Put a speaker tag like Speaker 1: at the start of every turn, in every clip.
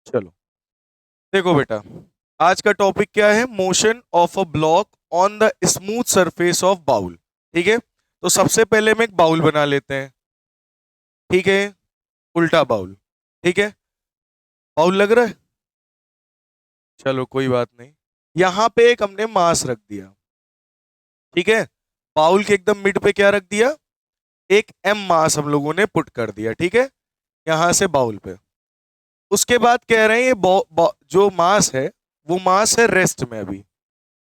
Speaker 1: चलो देखो बेटा, आज का टॉपिक क्या है? Motion of a block on the smooth surface of bowl. ठीक है, तो सबसे पहले हम एक बाउल बना लेते हैं। ठीक है, उल्टा बाउल। ठीक है, बाउल लग रहा है? चलो कोई बात नहीं। यहां पे एक हमने मास रख दिया। ठीक है, बाउल के एकदम मिड पे क्या रख दिया? एक एम मास हम लोगों ने पुट कर दिया। ठीक है, यहां से बाउल पे। उसके बाद कह रहे हैं ये जो मास है वो मास है रेस्ट में अभी।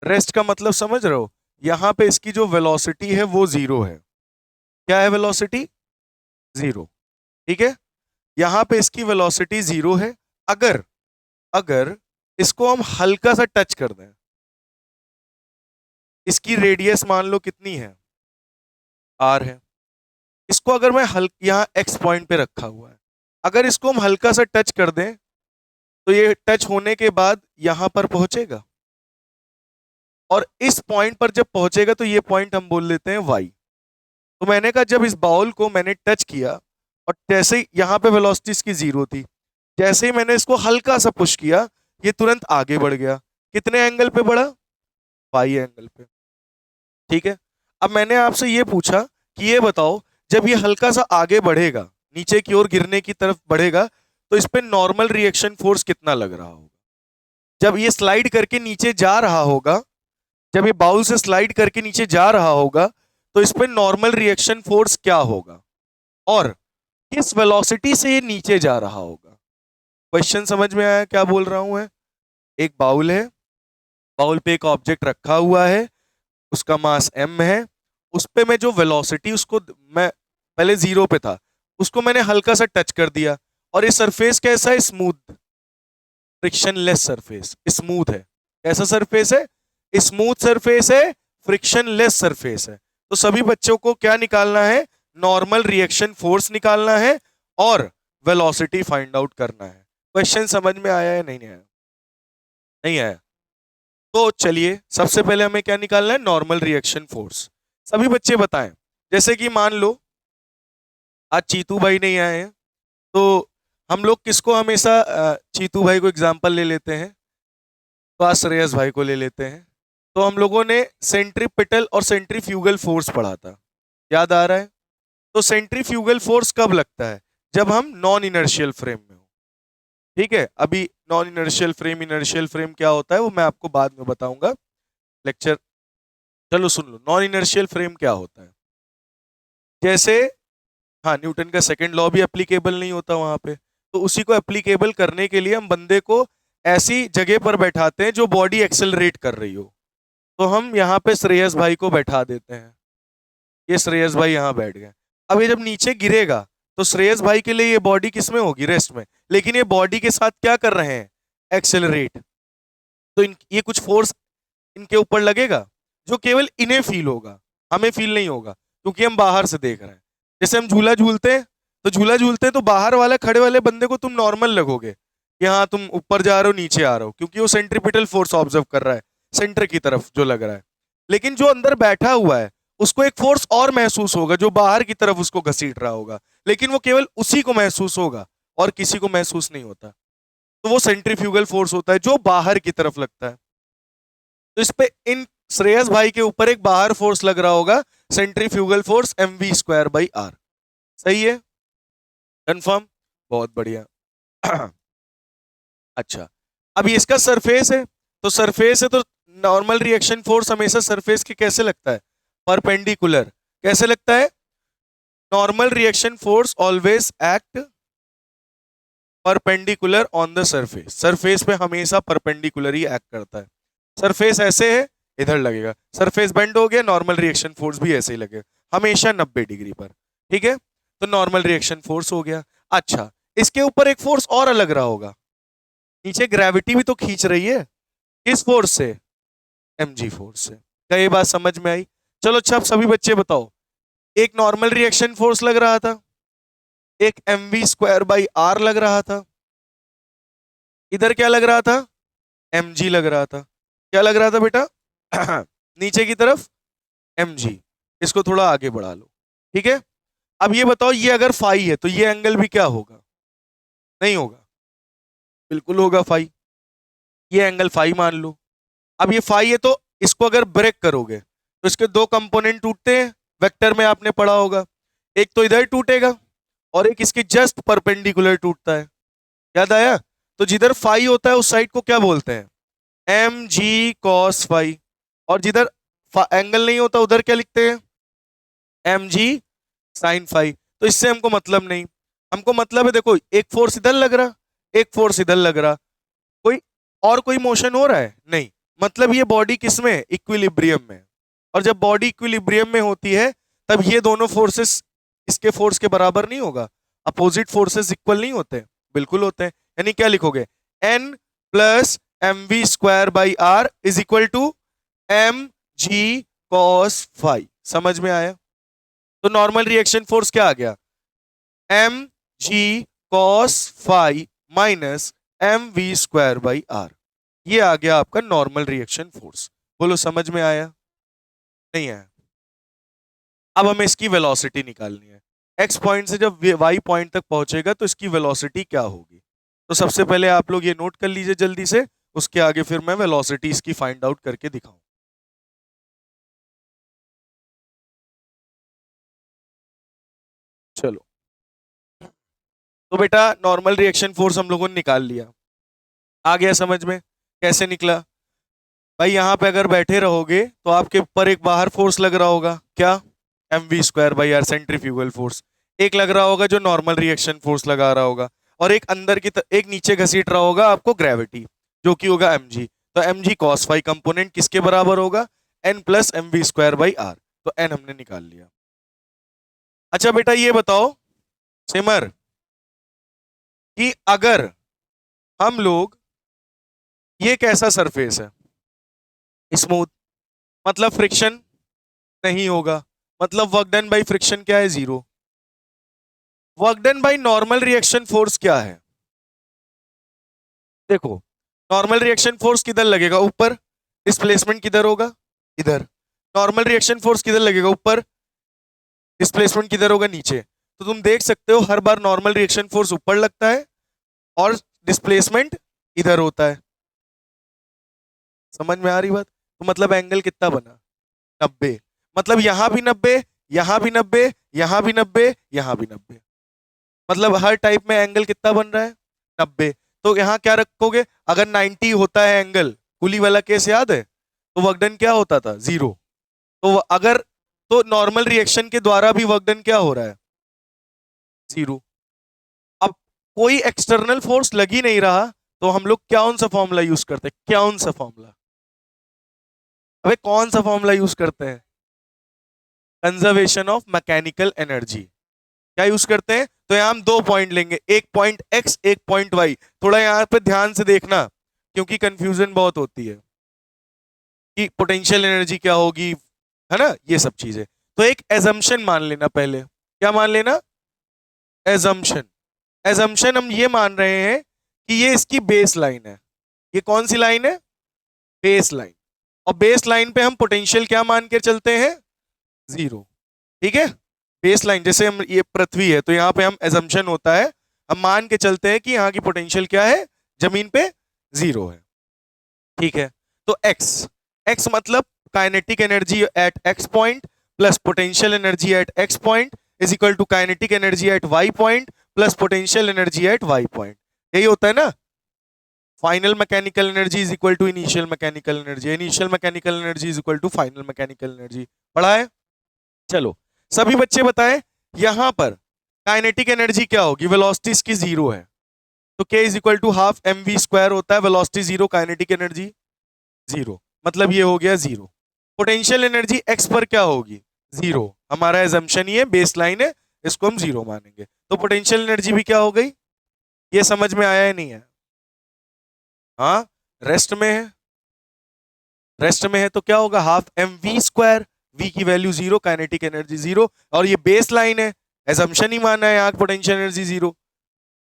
Speaker 1: रेस्ट का मतलब समझ रहे हो? यहां पे इसकी जो वेलोसिटी है वो जीरो है। क्या है वेलोसिटी? जीरो। ठीक है, यहां पे इसकी वेलोसिटी जीरो है। अगर अगर इसको हम हल्का सा टच कर दें, इसकी रेडियस मान लो कितनी है? आर है। इसको अगर मैं यहाँ एक्स पॉइंट पे रखा हुआ है, अगर इसको हम हल्का सा टच कर दें तो ये टच होने के बाद यहां पर पहुंचेगा, और इस पॉइंट पर जब पहुंचेगा तो ये पॉइंट हम बोल लेते हैं वाई। तो मैंने कहा जब इस बाउल को मैंने टच किया और जैसे ही यहाँ पे वेलोसिटी इसकी जीरो थी, जैसे ही मैंने इसको हल्का सा पुश किया, ये तुरंत आगे बढ़ गया। कितने एंगल पे बढ़ा? वाई एंगल पे। ठीक है, अब मैंने आपसे ये पूछा कि ये बताओ, जब ये हल्का सा आगे बढ़ेगा, नीचे की ओर गिरने की तरफ बढ़ेगा, तो इस पे नॉर्मल रिएक्शन फोर्स कितना लग रहा होगा? जब ये स्लाइड करके नीचे जा रहा होगा, जब ये बाउल से स्लाइड करके नीचे जा रहा होगा, तो इस पे नॉर्मल रिएक्शन फोर्स क्या होगा, और किस वेलोसिटी से ये नीचे जा रहा होगा? क्वेश्चन समझ में आया क्या बोल रहा हूं मैं? एक बाउल है, बाउल पे एक ऑब्जेक्ट रखा हुआ है, उसका मास m है। उस पे मैं जो वेलोसिटी उसको मैं पहले जीरो पे था, उसको मैंने हल्का सा टच कर दिया, और ये सरफेस कैसा है? स्मूथ, फ्रिक्शनलेस सरफेस, स्मूथ है। कैसा सरफेस है? स्मूथ सरफेस है, फ्रिक्शनलेस सरफेस है। तो सभी बच्चों को क्या निकालना है? नॉर्मल रिएक्शन फोर्स निकालना है और वेलोसिटी फाइंड आउट करना है। क्वेश्चन समझ में आया है? नहीं आया? नहीं आया? तो चलिए सबसे पहले हमें क्या निकालना है? Normal reaction force. सभी बच्चे बताएं। जैसे कि मान लो आज चीतू भाई नहीं आए हैं, तो हम लोग किसको हमेशा चीतू भाई को एग्जांपल ले लेते हैं, तो आज श्रेयस भाई को ले लेते हैं। तो हम लोगों ने सेंट्रीपिटल और सेंट्रीफ्यूगल फोर्स पढ़ा था, याद आ रहा है? तो सेंट्रीफ्यूगल फोर्स कब लगता है? जब हम नॉन इनर्शियल फ्रेम में हो। ठीक है, अभी non inertial frame inertial frame क्या होता है वो मैं आपको बाद में बताऊंगा लेक्चर। चलो सुन लो, नॉन इनर्शियल फ्रेम क्या होता है। जैसे, हाँ, न्यूटन का सेकंड लॉ भी एप्लीकेबल नहीं होता वहां पे, तो उसी को एप्लीकेबल करने के लिए हम बंदे को ऐसी जगह पर बैठाते हैं जो बॉडी एक्सेलरेट कर रही हो। तो हम यहाँ पे श्रेयस भाई को बैठा देते हैं, ये श्रेयस भाई यहाँ बैठ गए। अब ये जब नीचे गिरेगा तो श्रेयस भाई के लिए ये बॉडी किस में होगी? रेस्ट में। लेकिन ये बॉडी के साथ क्या कर रहे हैं? एक्सेलरेट। तो ये कुछ फोर्स इनके ऊपर लगेगा जो केवल इन्हें फील होगा, हमें फील नहीं होगा, क्योंकि हम बाहर से देख रहे हैं। जैसे हम झूला झूलते हैं, तो झूला झूलते हैं तो बाहर वाला खड़े वाले बंदे को तुम नॉर्मल लगोगे कि हाँ तुम ऊपर जा रहे हो नीचे आ रहे हो, क्योंकि वो सेंट्रीपिटल फोर्स ऑब्जर्व कर रहा है, सेंटर की तरफ जो लग रहा है। लेकिन जो अंदर बैठा हुआ है उसको एक फोर्स और महसूस होगा जो बाहर की तरफ उसको घसीट रहा होगा, लेकिन वो केवल उसी को महसूस होगा और किसी को महसूस नहीं होता। तो वो सेंट्रीफ्यूगल फोर्स होता है जो बाहर की तरफ लगता है। तो इस पे इन श्रेयस भाई के ऊपर एक बाहर फोर्स लग रहा होगा, centrifugal force mv² by r। सही है? कंफर्म? बहुत बढ़िया। अच्छा, अब ये इसका सरफेस है, तो सरफेस है तो नॉर्मल रिएक्शन फोर्स हमेशा सरफेस के कैसे लगता है? परपेंडिकुलर। कैसे लगता है? Normal reaction force always act perpendicular on the surface. Surface पे हमेशा परपेंडिकुलर ही एक्ट करता है। सरफेस ऐसे है, इधर लगेगा। सरफेस बेंड हो गया, नॉर्मल रिएक्शन फोर्स भी ऐसे ही लगेगा, हमेशा 90 डिग्री पर। ठीक है, तो नॉर्मल रिएक्शन फोर्स हो गया। अच्छा, इसके ऊपर एक फोर्स और अलग रहा होगा, नीचे ग्रेविटी भी तो खींच रही है। किस फोर्स से? mg फोर्स से। क्या ये बात समझ में आई? चलो अच्छा, अब सभी बच्चे बताओ, एक नॉर्मल रिएक्शन फोर्स लग रहा था, एक mv² by r लग रहा था, इधर क्या लग रहा था? mg लग रहा था। क्या लग रहा था बेटा? नीचे की तरफ mg। इसको थोड़ा आगे बढ़ा लो। ठीक है, अब ये बताओ, ये अगर फाई है तो ये एंगल भी क्या होगा? नहीं होगा? बिल्कुल होगा फाई। ये एंगल फाई मान लो। अब ये फाई है तो इसको अगर ब्रेक करोगे तो इसके दो कंपोनेंट टूटते हैं, वेक्टर में आपने पढ़ा होगा। एक तो इधर टूटेगा और एक इसके जस्ट परपेंडिकुलर टूटता है। याद आया? तो जिधर फाई होता है उस साइड को क्या बोलते हैं? M G cos phi. और जिधर एंगल नहीं होता उधर क्या लिखते हैं? M G sine phi. तो इससे हमको मतलब नहीं। हमको मतलब है, देखो, एक फोर्स इधर लग रहा, एक फोर्स इधर लग रहा, कोई और कोई मोशन हो रहा है नहीं। मतलब ये बॉडी किस में है? इक्विलिब्रियम में। और जब बॉडी इक्विलिब्रियम में होती है तब ये दोनों फोर्सेस इसके फोर्स के बराबर नहीं होगा। अपोजिट फोर्सेस इक्वल नहीं होते? बिल्कुल होते हैं। यानी क्या लिखोगे? N plus M V square by R is equal to M G cos phi. समझ में आया? तो नॉर्मल रिएक्शन फोर्स क्या आ गया? M G cos phi minus M V square by R. ये आ गया आपका नॉर्मल रिएक्शन फोर्स। बोलो समझ में आया? नहीं आया? अब हमें इसकी वेलोसिटी निकालनी है। एक्स पॉइंट से जब वाई पॉइंट तक पहुंचेगा तो इसकी वेलोसिटी क्या होगी? तो सबसे पहले आप लोग ये नोट कर लीजिए जल्दी से, उसके आगे फिर मैं वेलोसिटी इसकी फाइंड आउट करके दिखाऊं। चलो, तो बेटा नॉर्मल रिएक्शन फोर्स हम लोगों ने निकाल लिया। आ गया समझ में कैसे निकला? भाई यहाँ पे अगर बैठे रहोगे तो आपके ऊपर एक बाहर फोर्स लग रहा होगा, क्या? M V square by R, centrifugal force. एक लग रहा होगा जो नॉर्मल रिएक्शन फोर्स लगा रहा होगा, और एक अंदर की एक नीचे घसीट रहा होगा आपको ग्रेविटी, जो कि होगा एम जी। तो M G cos phi component किसके बराबर होगा? N plus M V square by R. तो एन हमने निकाल लिया। अच्छा बेटा ये बताओ सिमर, कि अगर हम लोग, ये कैसा सरफेस है? स्मूथ, मतलब फ्रिक्शन नहीं होगा। मतलब वर्क डन बाई फ्रिक्शन क्या है? Zero. Work done by normal reaction force क्या है? देखो, नॉर्मल रिएक्शन फोर्स किधर लगेगा? ऊपर। डिस्प्लेसमेंट किधर होगा? इधर। नॉर्मल रिएक्शन फोर्स किधर लगेगा? ऊपर। डिस्प्लेसमेंट किधर होगा? नीचे। तो तुम देख सकते हो हर बार नॉर्मल रिएक्शन फोर्स ऊपर लगता है और डिस्प्लेसमेंट इधर होता है। समझ में आ रही बात? तो मतलब एंगल कितना बना? 90। मतलब यहां भी 90, यहां भी 90, यहां भी 90, यहां भी 90। मतलब हर टाइप में एंगल कितना बन रहा है? 90। तो यहां क्या रखोगे? अगर 90 होता है एंगल, कुली वाला केस याद है, तो वर्कडन क्या होता था? जीरो। तो अगर, तो नॉर्मल रिएक्शन के द्वारा भी वर्कडन क्या हो रहा है? जीरो। अब कोई एक्सटर्नल फोर्स लग ही नहीं रहा, तो हम लोग कौन सा फॉर्मूला यूज करते हैं? कौन सा फॉर्मूला? अबे कौन सा फॉर्मूला यूज करते हैं? Conservation of mechanical energy. क्या यूज करते हैं? तो यहां हम दो पॉइंट लेंगे, एक पॉइंट एक्स, एक पॉइंट वाई। थोड़ा यहां पे ध्यान से देखना, क्योंकि कंफ्यूजन बहुत होती है कि पोटेंशियल एनर्जी क्या होगी, है ना, ये सब चीजें। तो एक एजम्पशन मान लेना पहले। क्या मान लेना? एजम्पशन। एजम्पशन हम ये मान रहे हैं कि ये इसकी बेस लाइन है। ये कौन सी लाइन है? Base line. और बेस लाइन पे हम पोटेंशियल क्या मान के चलते हैं? जीरो। ठीक है? बेस लाइन, जैसे हम, ये पृथ्वी है तो यहाँ पे हम एजम्पशन होता है, हम मान के चलते हैं कि यहाँ की पोटेंशियल क्या है जमीन पे? जीरो है। ठीक है? तो एक्स, एक्स मतलब kinetic energy at X point plus potential energy at X point is equal to kinetic energy at Y point plus potential energy at Y point. यही होता है ना? Final mechanical energy is equal to initial mechanical energy, initial mechanical energy is equal to final mechanical energy. पढ़ा है? चलो, सभी बच्चे बताएं, यहां पर काइनेटिक एनर्जी क्या होगी? वेलोसिटी इसकी जीरो है, तो k is equal to half M V square होता है। Velocity zero, kinetic energy zero, मतलब ये हो गया जीरो। पोटेंशियल एनर्जी x पर क्या होगी? जीरो। हमारा एजम्पशन ही है, बेस लाइन है, इसको हम जीरो मानेंगे। तो पोटेंशियल एनर्जी भी क्या हो गई? ये समझ में आया है नहीं है? हाँ, रेस्ट में है। रेस्ट में है तो क्या होगा? Half M V square, V की value zero, kinetic energy zero, और ये बेस लाइन है, एजम्पशन ही माना है यहाँ potential energy zero.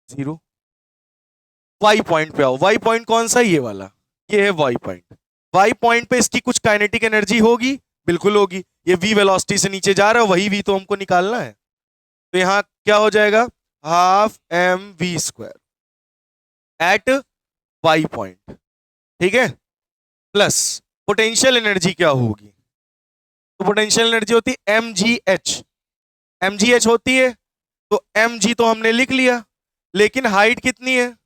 Speaker 1: Zero. Y point पे आओ। वाई पॉइंट कौन सा? ये वाला, ये है वाई पॉइंट। वाई पॉइंट पे इसकी कुछ काइनेटिक एनर्जी होगी? बिल्कुल होगी। ये वी वेलोसिटी से नीचे जा रहा है, वही वी तो हमको निकालना है। तो यहाँ क्या हो जाएगा? Half M V square. At Y point, ठीक है, प्लस पोटेंशियल एनर्जी क्या होगी, तो पोटेंशियल एनर्जी होती है M G H, M G H होती है, तो एम जी तो हमने लिख लिया, लेकिन हाइट कितनी है,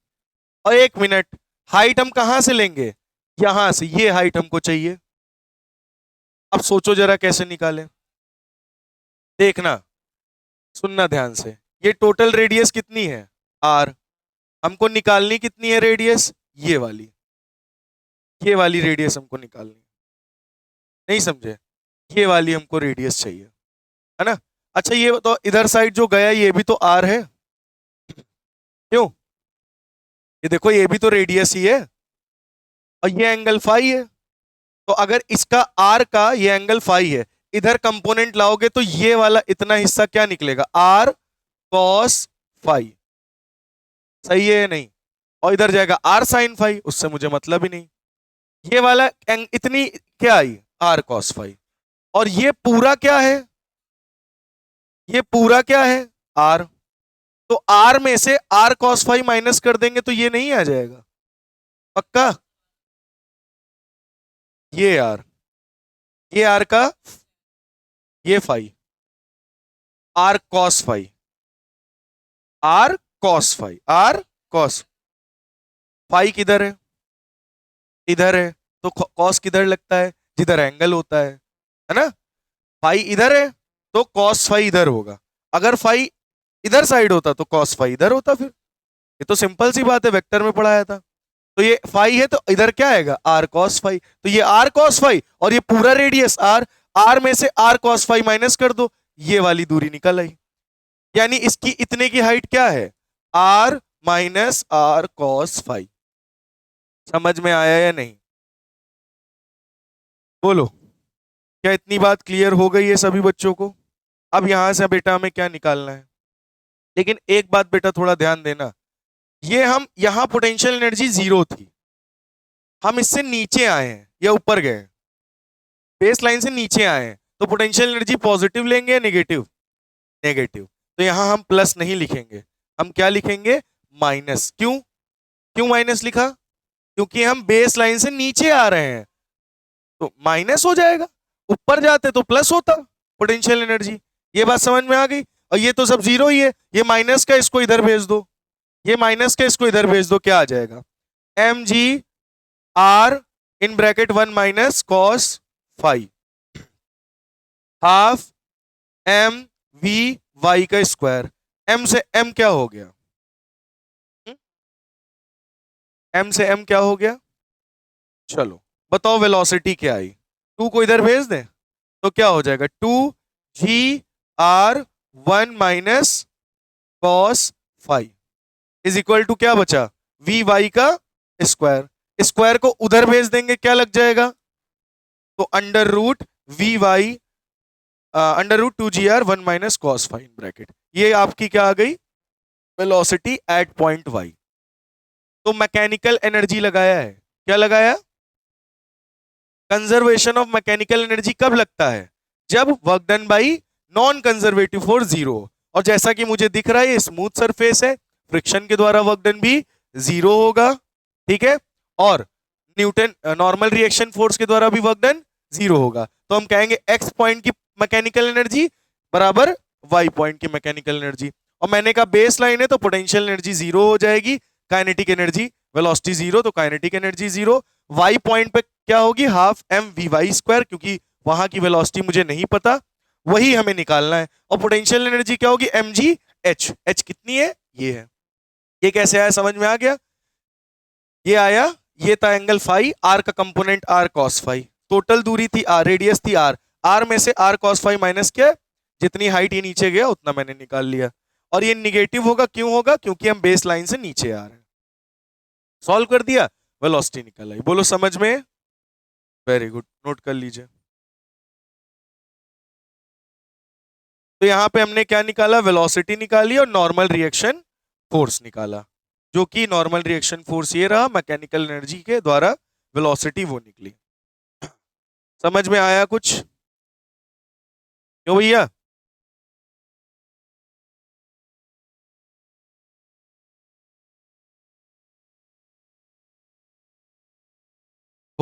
Speaker 1: और एक मिनट, हाइट हम कहां से लेंगे, यहां से, ये हाइट हमको चाहिए। अब सोचो जरा कैसे निकालें, देखना, सुनना ध्यान से, ये टोटल रेडियस कितनी है, आर, हमको निकालनी कितनी है रेडियस, ये वाली रेडियस हमको निकालनी, नहीं समझे, ये वाली हमको रेडियस चाहिए, है ना। अच्छा ये तो इधर साइड जो गया ये भी तो आर है, क्यों, ये देखो ये भी तो रेडियस ही है, और ये एंगल फाई है, तो अगर इसका आर का ये एंगल फाई है, इधर कंपोनेंट लाओगे तो ये वाला इतना हिस्सा क्या निकलेगा, आर कॉस फाई, सही है या नहीं, और इधर जाएगा आर साइन फाई, उससे मुझे मतलब ही नहीं, ये वाला इतनी क्या आई, आर कॉस फाई, और ये पूरा क्या है, ये पूरा क्या है, आर, तो आर में से आर कॉस फाई माइनस कर देंगे तो ये नहीं आ जाएगा, पक्का, ये आर, ये आर का, ये phi, R cos phi, R cos phi, R cos phi किधर है, इधर है, तो कॉस किधर लगता है, जिधर एंगल होता है ना, फाई इधर है तो कॉस फाई इधर होगा, अगर फाई इधर साइड होता तो कॉस फाई इधर होता, फिर ये तो सिंपल सी बात है, वेक्टर में पढ़ाया था, तो ये फाई है तो इधर क्या आएगा, आर कॉस फाई, तो ये आर कॉस फाई और ये पूरा रेडियस आर, आर में से आर कॉस फाई माइनस कर दो, ये वाली दूरी निकल आई, यानी इसकी इतने की हाइट क्या है, R minus R cos phi, समझ में आया या नहीं, बोलो, क्या इतनी बात क्लियर हो गई है सभी बच्चों को, अब यहां से बेटा हमें क्या निकालना है, लेकिन एक बात बेटा थोड़ा ध्यान देना, ये हम यहां पोटेंशियल एनर्जी जीरो थी, हम इससे नीचे आए हैं या ऊपर गए, बेस लाइन से नीचे आए हैं, तो पोटेंशियल एनर्जी पॉजिटिव लेंगे या नेगेटिव, नेगेटिव, तो यहां हम प्लस नहीं लिखेंगे, हम क्या लिखेंगे, माइनस, क्यों, क्यों माइनस लिखा, क्योंकि हम बेस लाइन से नीचे आ रहे हैं, तो माइनस हो जाएगा, ऊपर जाते तो प्लस होता पोटेंशियल एनर्जी, ये बात समझ में आ गई, और ये तो सब जीरो ही है, ये माइनस का इसको इधर भेज दो, ये माइनस का इसको इधर भेज दो, क्या आ जाएगा, M G R in bracket one minus cos five, half M V Y का स्क्वायर, एम से एम क्या हो गया, एम से एम क्या हो गया, चलो बताओ वेलोसिटी क्या आई, टू को इधर भेज दें तो क्या हो जाएगा, two G R one minus cos five is equal to क्या बचा, वी वाई का स्क्वायर, स्क्वायर को उधर भेज देंगे क्या लग जाएगा, तो under root V Y under root two G R one minus cos five bracket, ये आपकी क्या आ गई, वेलोसिटी एट पॉइंट वाई, तो मैकेनिकल एनर्जी लगाया है, क्या लगाया, कंजर्वेशन ऑफ मैकेनिकल एनर्जी कब लगता है, जब work done by non conservative force zero, और जैसा कि मुझे दिख रहा है ये स्मूथ सरफेस है, फ्रिक्शन के द्वारा वर्क डन भी जीरो होगा, ठीक है, और न्यूटन नॉर्मल रिएक्शन फोर्स के द्वारा भी वर्क डन जीरो होगा, तो हम कहेंगे एक्स पॉइंट की मैकेनिकल एनर्जी बराबर वाई पॉइंट की मैकेनिकल एनर्जी, और मैंने कहा बेस लाइन है तो पोटेंशियल एनर्जी जीरो हो जाएगी, काइनेटिक एनर्जी वेलोसिटी जीरो, तो kinetic energy zero, Y point पे क्या होगी, half M V Y square, क्योंकि वहां की वेलोसिटी मुझे नहीं पता, वही हमें निकालना है, और पोटेंशियल एनर्जी क्या होगी, एम जी एच, एच कितनी है, ये है, ये कैसे आया समझ में आ गया, ये आया, ये था एंगल फाई, आर का component R cos phi, total दूरी थी आर, रेडियस थी आर, आर में से आर कॉस फाई माइनस किया, जितनी हाइट ये नीचे गया उतना मैंने निकाल लिया, और ये निगेटिव होगा, क्यों होगा, क्योंकि हम बेस लाइन से नीचे आ रहे हैं, सॉल्व कर दिया, वेलोसिटी निकल आई, बोलो समझ में, वेरी गुड, नोट कर लीजिए, तो यहां पे हमने क्या निकाला, वेलोसिटी निकाली और नॉर्मल रिएक्शन फोर्स निकाला, जो कि नॉर्मल रिएक्शन फोर्स ये रहा, मैकेनिकल एनर्जी के द्वारा वेलोसिटी वो निकली, समझ में आया कुछ, क्यों भैया,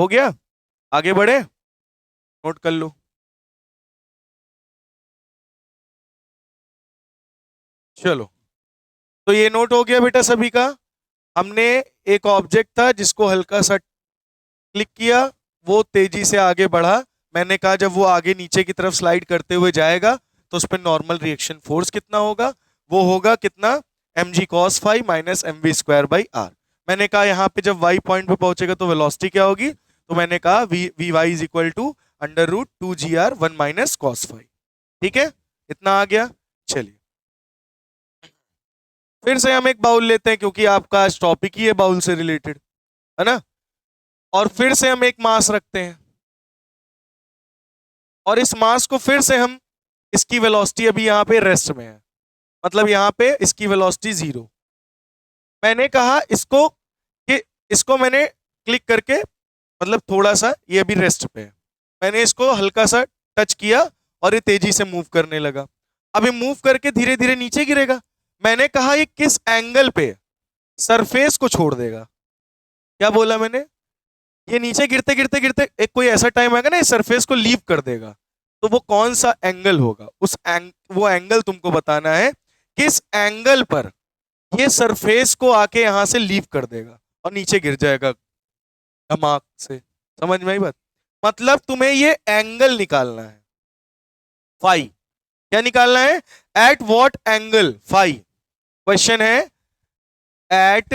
Speaker 1: हो गया, आगे बढ़े, नोट कर लो। चलो, तो ये नोट हो गया बेटा सभी का। हमने एक ऑब्जेक्ट था जिसको हल्का सा क्लिक किया, वो तेजी से आगे बढ़ा। मैंने कहा जब वो आगे नीचे की तरफ स्लाइड करते हुए जाएगा तो उस पर नॉर्मल रिएक्शन फोर्स कितना होगा, वो होगा कितना, mg cos five minus M V square by R. मैंने कहा यहाँ पे जब y पॉइंट पे पहुंचेगा तो वेलोसिटी क्या होगी, तो मैंने कहा V Y is equal to √2 gr 1 minus cos five. ठीक है, इतना आ गया। चलिए फिर से हम एक बाउल लेते हैं क्योंकि आपका आज टॉपिक ही है बाउल से रिलेटेड, है ना। और फिर से हम एक मास रखते हैं और इस मास को फिर से हम, इसकी वेलोसिटी अभी यहाँ पे रेस्ट में है, मतलब यहाँ पे इसकी वेलोसिटी 0। मैंने कहा इसको कि इसको मैंने क्लिक करके, मतलब थोड़ा सा ये अभी रेस्ट पे है, मैंने इसको हल्का सा टच किया और ये तेजी से मूव करने लगा। अब ये मूव करके धीरे धीरे नीचे गिरेगा। मैंने कहा ये किस एंगल पे सरफेस को छोड़ देगा। क्या बोला मैंने, ये नीचे गिरते गिरते गिरते एक कोई ऐसा टाइम आएगा ना ये सरफेस को लीव कर देगा, तो वो कौन सा एंगल होगा, वो एंगल तुमको बताना है, किस एंगल पर ये सरफेस को आके यहां से लीव कर देगा और नीचे गिर जाएगा धमाक से। समझ में आई बात, मतलब तुम्हें ये एंगल निकालना है फाई। क्या निकालना है, at what angle phi. Question है एट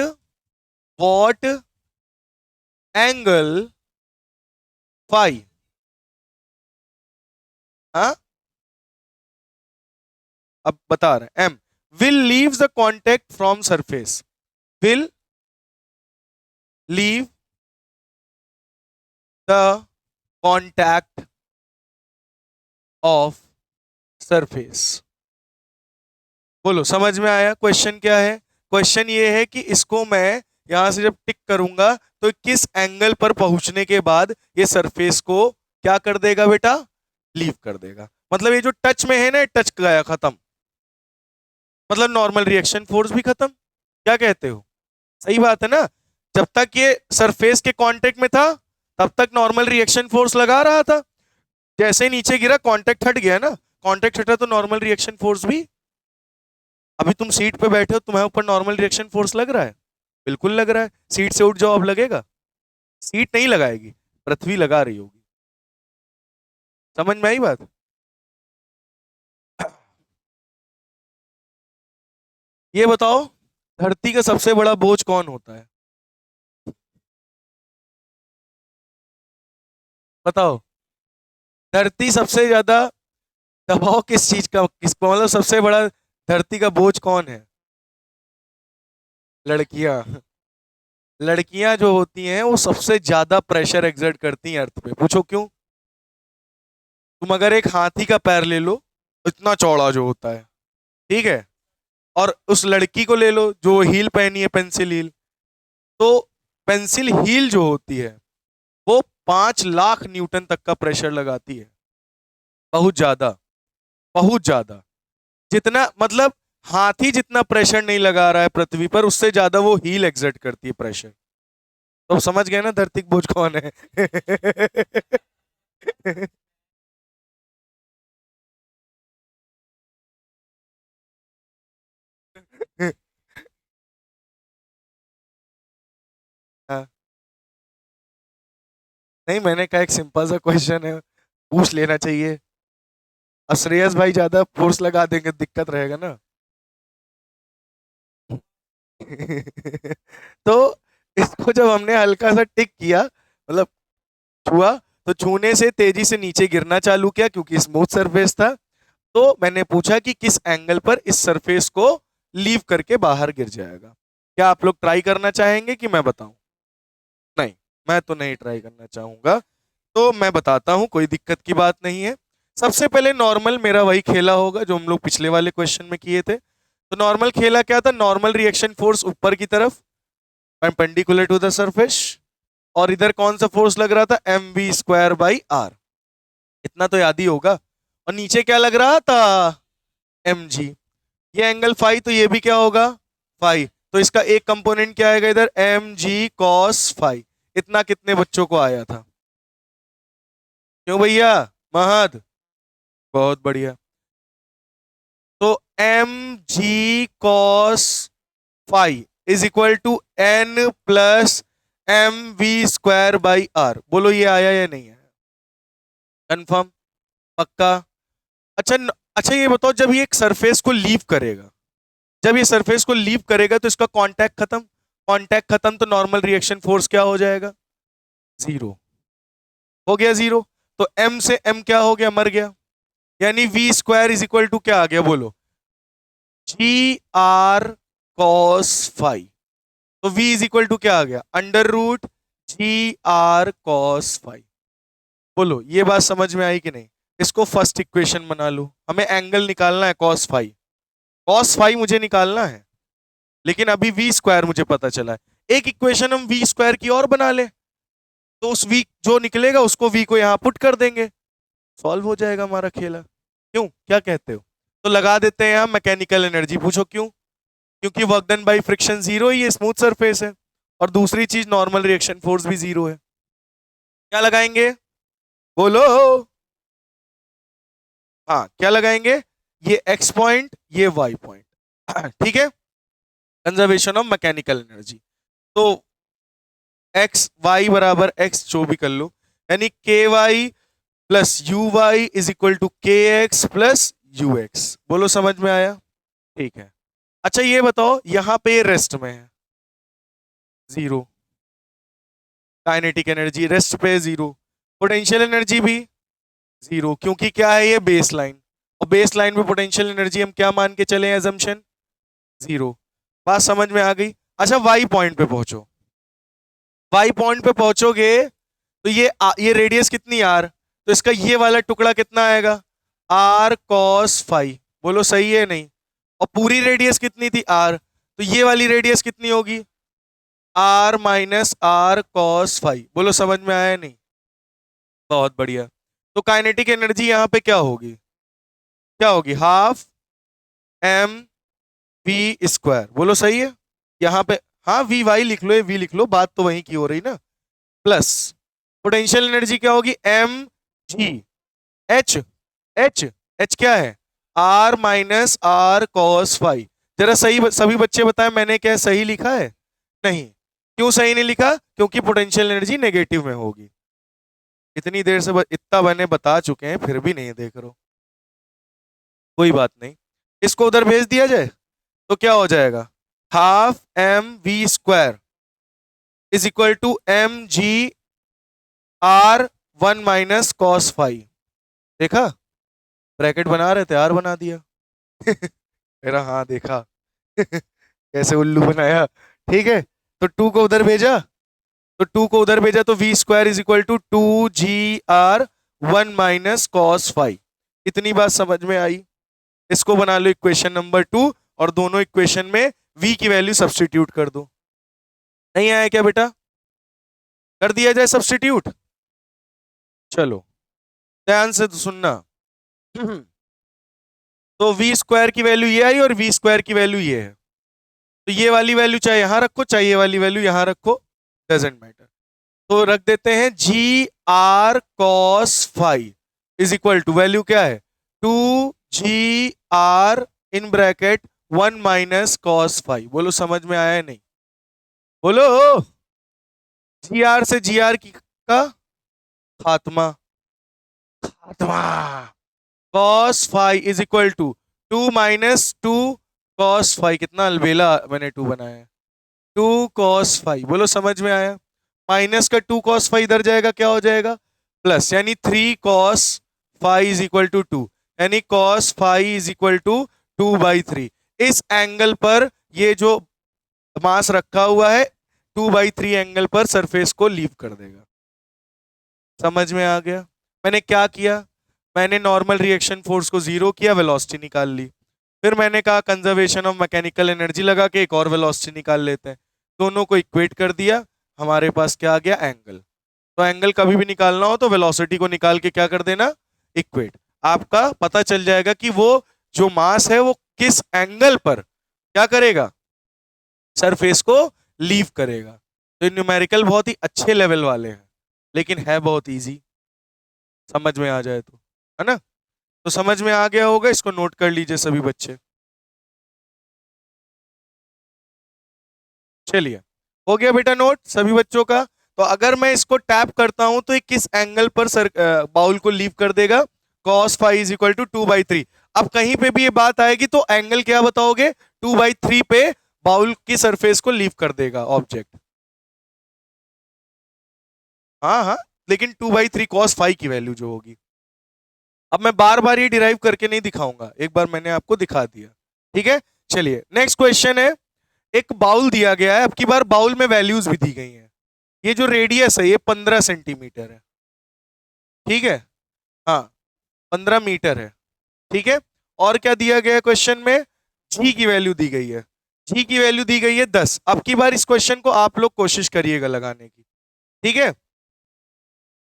Speaker 1: व्हाट एंगल फाई। हाँ, अब बता रहे हैं, M will leave the contact from surface, will leave the contact of surface। बोलो समझ में आया क्वेश्चन क्या है। क्वेश्चन ये है कि इसको मैं यहां से जब टिक करूंगा तो किस एंगल पर पहुंचने के बाद ये सरफेस को क्या कर देगा बेटा, लीव कर देगा। मतलब ये जो टच में है ना, टच गया खत्म, मतलब नॉर्मल रिएक्शन फोर्स भी खत्म। क्या कहते हो, सही बात है ना। जब तक ये सरफेस के कांटेक्ट में था तब तक नॉर्मल रिएक्शन फोर्स लगा रहा था, जैसे ही नीचे गिरा कांटेक्ट हट गया ना, कांटेक्ट हटा तो नॉर्मल रिएक्शन फोर्स भी। अभी तुम सीट पे बैठे हो, तुम्हारे ऊपर नॉर्मल रिएक्शन फोर्स लग रहा है, बिल्कुल लग रहा है। सीट से उठ जाओ, अब लगेगा, सीट नहीं लगाएगी, पृथ्वी लगा रही होगी। समझ में आई बात। ये बताओ धरती का सबसे बड़ा बोझ कौन होता है, बताओ। धरती सबसे ज्यादा दबाव किस चीज का, किसको, मतलब सबसे बड़ा धरती का बोझ कौन है, लड़कियां। लड़कियां जो होती हैं वो सबसे ज्यादा प्रेशर एक्सर्ट करती हैं अर्थ पे। पूछो क्यों। तुम अगर एक हाथी का पैर ले लो, इतना चौड़ा जो होता है, ठीक है, और उस लड़की को ले लो जो हील पहनी है, पेंसिल हील, तो पेंसिल हील जो होती है वो 5 लाख न्यूटन तक का प्रेशर लगाती है। बहुत ज्यादा, बहुत ज्यादा। जितना मतलब हाथी जितना प्रेशर नहीं लगा रहा है पृथ्वी पर, उससे ज्यादा वो हील एक्सर्ट करती है प्रेशर। तो समझ गए ना धरती का बोझ कौन है। हाँ, नहीं मैंने कहा एक सिंपल सा क्वेश्चन है, पूछ लेना चाहिए। अब श्रेयस भाई ज्यादा फोर्स लगा देंगे, दिक्कत रहेगा ना। तो इसको जब हमने हल्का सा टिक किया, मतलब छुआ, तो छूने से तेजी से नीचे गिरना चालू किया क्योंकि स्मूथ सरफेस था। तो मैंने पूछा कि किस एंगल पर इस सरफेस को लीव करके बाहर गिर जाएगा। क्या आप लोग ट्राई करना चाहेंगे कि मैं बताऊं। नहीं, मैं तो नहीं ट्राई करना चाहूंगा, तो मैं बताता हूं, कोई दिक्कत की बात नहीं है। सबसे पहले नॉर्मल मेरा वही खेला होगा जो हम लोग पिछले वाले क्वेश्चन में किए थे। तो नॉर्मल खेला क्या था, नॉर्मल रिएक्शन फोर्स ऊपर की तरफ परपेंडिकुलर टू द सरफेस, और इधर कौन सा फोर्स लग रहा था, M V square by R. इतना तो याद ही होगा। और नीचे क्या लग रहा था, एम जी। ये एंगल फाई, तो ये भी क्या होगा, फाई। तो इसका एक कंपोनेंट क्या आएगा इधर, एम जी कॉस फाई। इतना कितने बच्चों को आया था? क्यों भैया? महद, बहुत बढ़िया। तो M G cos five is equal to N plus M V square by R. बोलो ये आया या नहीं आया? कंफर्म? पक्का? अच्छा अच्छा ये बताओ, जब ये एक सरफेस को लीव करेगा, जब ये सरफेस को लीव करेगा तो इसका कांटेक्ट खत्म, कांटेक्ट खत्म तो नॉर्मल रिएक्शन फोर्स क्या हो जाएगा? जीरो। हो गया जीरो। तो m से m क्या हो गया? मर गया। यानी V square is equal to क्या आ गया? बोलो, जी आर कॉस फाइव। तो v इज इक्वल टू क्या आ गया? Under root G R cos five. बोलो ये बात समझ में आई कि नहीं? इसको फर्स्ट इक्वेशन बना लो, हमें एंगल निकालना है कॉस फाइव, कॉस फाइव मुझे निकालना है, लेकिन अभी वी स्क्वायर मुझे पता चला है। एक इक्वेशन हम वी स्क्वायर की और बना ले, तो उस वी जो निकलेगा उसको वी को यहां पुट कर देंगे, सॉल्व हो जाएगा हमारा खेला। क्यों, क्या कहते हो? तो लगा देते हैं हम मैकेनिकल एनर्जी। पूछो क्यों? क्योंकि work done by friction zero ही है, स्मूथ सरफेस है, और दूसरी चीज नॉर्मल रिएक्शन फोर्स भी जीरो है। क्या लगाएंगे? बोलो। हाँ क्या लगाएंगे? ये एक्स पॉइंट, ये वाई पॉइंट। ठीक है, कंजर्वेशन ऑफ मैकेनिकल एनर्जी। तो एक्स वाई बराबर एक्स जो भी कर लो, यानी K Y plus U Y is equal to K X plus U X. बोलो समझ में आया? ठीक है। अच्छा ये बताओ, यहां पे रेस्ट में है जीरो, काइनेटिक एनर्जी रेस्ट पे जीरो, पोटेंशियल एनर्जी भी जीरो, क्योंकि क्या है ये बेस लाइन, और बेस लाइन में पोटेंशियल एनर्जी हम क्या मान के चले, एजम्पशन जीरो। बात समझ में आ गई? अच्छा वाई पॉइंट पे पहुंचो, वाई पॉइंट पे पहुंचोगे तो ये रेडियस कितनी आर, तो इसका ये वाला टुकड़ा कितना आएगा? R cos five. बोलो सही है नहीं? और पूरी रेडियस कितनी थी? आर, तो ये वाली रेडियस कितनी होगी? R minus R cos five. बोलो समझ में आया नहीं? बहुत बढ़िया। तो काइनेटिक एनर्जी यहां पे क्या होगी? क्या होगी? Half M V square. बोलो सही है? यहां पे हाँ वी वाई लिख लो, ये वी लिख लो, बात तो वहीं की हो रही ना। प्लस पोटेंशियल एनर्जी क्या होगी? M G H, H H क्या है? R minus R cos five. जरा सही सभी बच्चे बताएं, मैंने क्या सही लिखा है? नहीं। क्यों सही नहीं लिखा? क्योंकि पोटेंशियल एनर्जी नेगेटिव में होगी। इतनी देर से इतना मैंने बता चुके हैं फिर भी नहीं देख रहे हो। कोई बात नहीं, इसको उधर भेज दिया जाए तो क्या हो जाएगा? Half M V square is equal to M G R one minus cos five. देखा, ब्रैकेट बना रहे थे, आर बना दिया। मेरा हाँ देखा। कैसे उल्लू बनाया। ठीक है, तो टू को उधर भेजा, तो टू को उधर भेजा तो V square is equal to two G R one minus cos five. इतनी बात समझ में आई? इसको बना लो इक्वेशन नंबर टू, और दोनों इक्वेशन में v की वैल्यू सब्सटीट्यूट कर दो। नहीं आया क्या बेटा? कर दिया जाए सब्सटीट्यूट? चलो ध्यान से तो सुनना। तो वी स्क्वायर की वैल्यू ये आई और वी स्क्वायर की वैल्यू ये है, तो ये वाली वैल्यू चाहे यहां रखो चाहे ये वाली वैल्यू यहां रखो, डजेंट मैटर। तो रख देते हैं G R cos five is equal to value क्या है? Two G R in bracket one minus cos five. बोलो समझ में आया नहीं? बोलो। जी आर से जी आर की का खात्मा, खात्मा। Cos five is equal to two minus two cos five. कितना अलबेला मैंने टू बनाया है, टू कॉस फाइव। बोलो समझ में आया? माइनस का टू कॉस फाइव इधर जाएगा, क्या हो जाएगा? प्लस, यानी three cos five is equal to two, यानी cos five is equal to two by three. इस एंगल पर ये जो मास रखा हुआ है 2/3 एंगल पर सरफेस को लीव कर देगा। समझ में आ गया? मैंने क्या किया? मैंने नॉर्मल रिएक्शन फोर्स को जीरो किया, वेलोसिटी निकाल ली। फिर मैंने कहा कंजर्वेशन ऑफ मैकेनिकल एनर्जी लगा के एक और वेलोसिटी निकाल लेते हैं, दोनों को इक्वेट कर दिया, हमारे पास क्या आ गया? एंगल। तो एंगल कभी भी निकालना हो तो वेलोसिटी को निकाल के क्या कर देना? इक्वेट। आपका पता चल जाएगा कि वो जो मास है वो किस एंगल पर क्या करेगा? सरफेस को लीव करेगा। तो तो न्यूमेरिकल बहुत ही अच्छे लेवल वाले हैं, लेकिन है बहुत इजी, समझ में आ जाए तो, है ना? तो समझ में आ गया होगा, इसको नोट कर लीजिए सभी बच्चे। चलिए, हो गया बेटा नोट सभी बच्चों का। तो अगर मैं इसको टैप करता हूं तो ये किस एंगल पर बाउल को लीव कर देगा? cos five is equal to 2/3। अब कहीं पे भी ये बात आएगी तो एंगल क्या बताओगे? 2/3 पे बाउल की सरफेस को लीव कर देगा ऑब्जेक्ट। हाँ हाँ, लेकिन 2/3 cos 5 की वैल्यू जो होगी। अब मैं बार बार ये डिराइव करके नहीं दिखाऊंगा, एक बार मैंने आपको दिखा दिया, ठीक है? चलिए नेक्स्ट क्वेश्चन है। एक बाउल दिया गया है, अब की बार बाउल में वैल्यूज भी दी गई हैं। ये जो रेडियस है ये 15 सेंटीमीटर है, ठीक है? हाँ, 15 मीटर है, ठीक है? और क्या दिया गया है क्वेश्चन में? जी की वैल्यू दी गई है, जी की वैल्यू दी गई है 10। अब की बार इस क्वेश्चन को आप लोग कोशिश करिएगा लगाने की, ठीक है?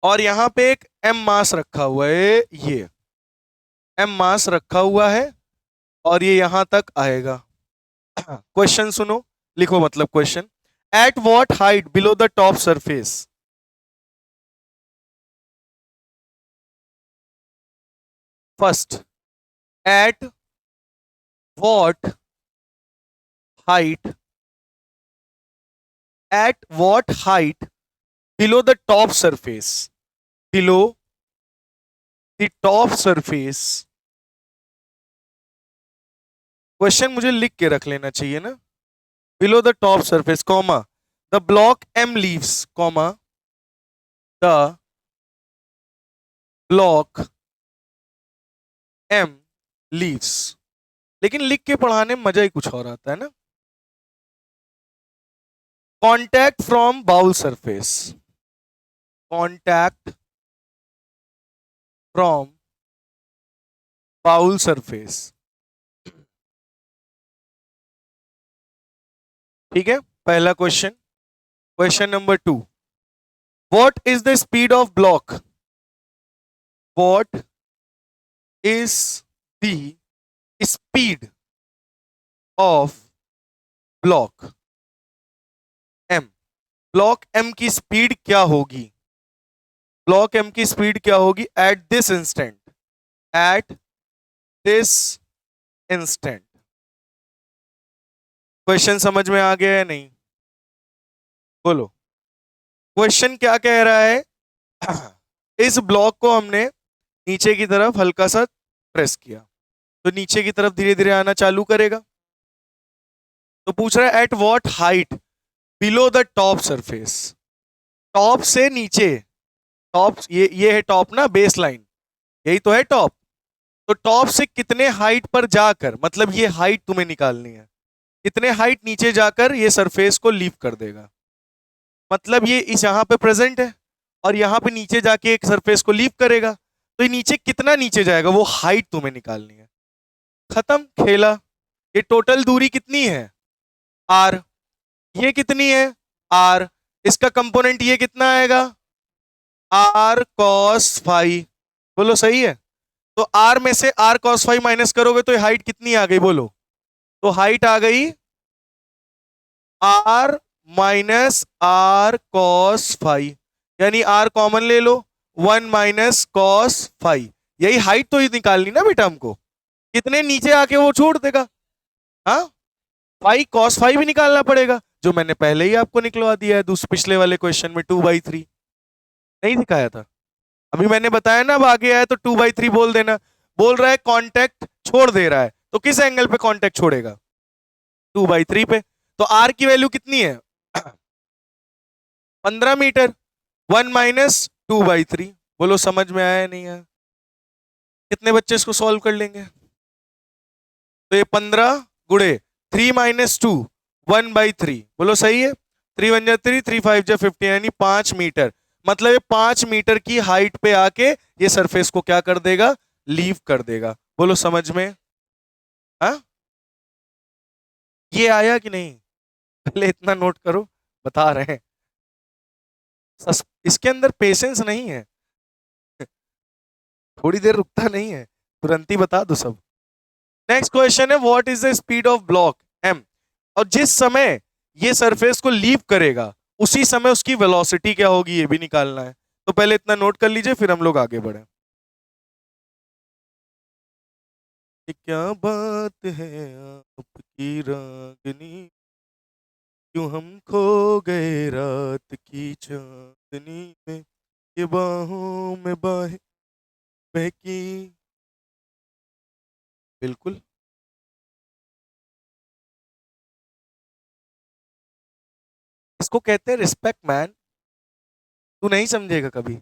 Speaker 1: और यहां पे एक एम मास रखा हुआ है, ये एम मास रखा हुआ है और ये यहां तक आएगा। क्वेश्चन सुनो, लिखो मतलब question. At what height below the top surface? First, at what height, at what height below the top surface, below the top surface. Question मुझे लिख के रख लेना चाहिए ना। Below the top surface, comma, the block M leaves, comma, the block M leaves. लेकिन लिख के पढ़ाने में मजा ही कुछ और आता है ना। Contact from bowl surface, contact from bowl surface, ठीक है? पहला question. Question number 2, what is the speed of block? What is the speed of block M? Block M की स्पीड क्या होगी? ब्लॉक एम की स्पीड क्या होगी at this instant, at this instant? Question समझ में आ गया है नहीं? बोलो। क्वेश्चन क्या कह रहा है? इस ब्लॉक को हमने नीचे की तरफ हल्का सा प्रेस किया तो नीचे की तरफ धीरे धीरे आना चालू करेगा। तो पूछ रहा है at what height below the top surface? Top से नीचे, टॉप ये है टॉप ना, बेस लाइन, यही तो है टॉप। तो टॉप से कितने हाइट पर जाकर, मतलब ये हाइट तुम्हें निकालनी है, कितने हाइट नीचे जाकर ये सरफेस को लीव कर देगा। मतलब ये इस यहां पे प्रेजेंट है और यहां पे नीचे जाके एक सरफेस को लीव करेगा, तो ये नीचे कितना नीचे जाएगा वो हाइट तुम्हें निकालनी है। खत्म खेला। ये टोटल दूरी कितनी है? आर। ये कितनी है? आर। इसका कंपोनेंट ये कितना आएगा? R cos five. बोलो सही है? तो आर में से आर कॉस फाइव माइनस करोगे तो हाइट कितनी आ गई बोलो? तो हाइट आ गई R minus R cos five, यानी आर कॉमन ले लो, 1 माइनस कॉस फाइव। यही हाइट तो ही निकालनी ना बेटा हमको, कितने नीचे आके वो छोड़ देगा। हाँ, फाइव कॉस फाइव भी निकालना पड़ेगा, जो मैंने पहले ही आपको निकलवा दिया है दूसरे पिछले वाले क्वेश्चन में 2/3 नहीं दिखाया था। अभी मैंने बताया ना, अब आगे आया तो 2/3 बोल देना। बोल रहा है कांटेक्ट छोड़ दे रहा है, तो किस एंगल पे कांटेक्ट छोड़ेगा? 2/3 पे। तो आर की वैल्यू कितनी है? 15 मीटर। 1 माइनस 2/3। बोलो समझ में आया नहीं आया? कितने बच्चे इसको सॉल्व कर लेंगे? तो ये 15 गुड़े 3 माइनस 2, 1/3। बोलो सही है? 3 1 जा 3, 3 5 जा 15, यानी 5 मीटर। मतलब ये 5 मीटर की हाइट पे आके ये सरफेस को क्या कर देगा? लीव कर देगा। बोलो समझ में? हाँ, ये आया कि नहीं? पहले इतना नोट करो, बता रहे हैं। इसके अंदर पेशेंस नहीं है, थोड़ी देर रुकता नहीं है, तुरंत ही बता दो सब। नेक्स्ट क्वेश्चन है what is the speed of block M? और जिस समय ये सरफेस को लीव करेगा उसी समय उसकी वेलोसिटी क्या होगी ये भी निकालना है। तो पहले इतना नोट कर लीजिए, फिर हम लोग आगे बढ़े। ये क्या बात है आपकी रागनी, क्यों हम खो गए रात की चांदनी में, ये बाहों में बाहें बहकी। बिल्कुल। इसको कहते हैं रिस्पेक्ट मैन, तू नहीं समझेगा कभी।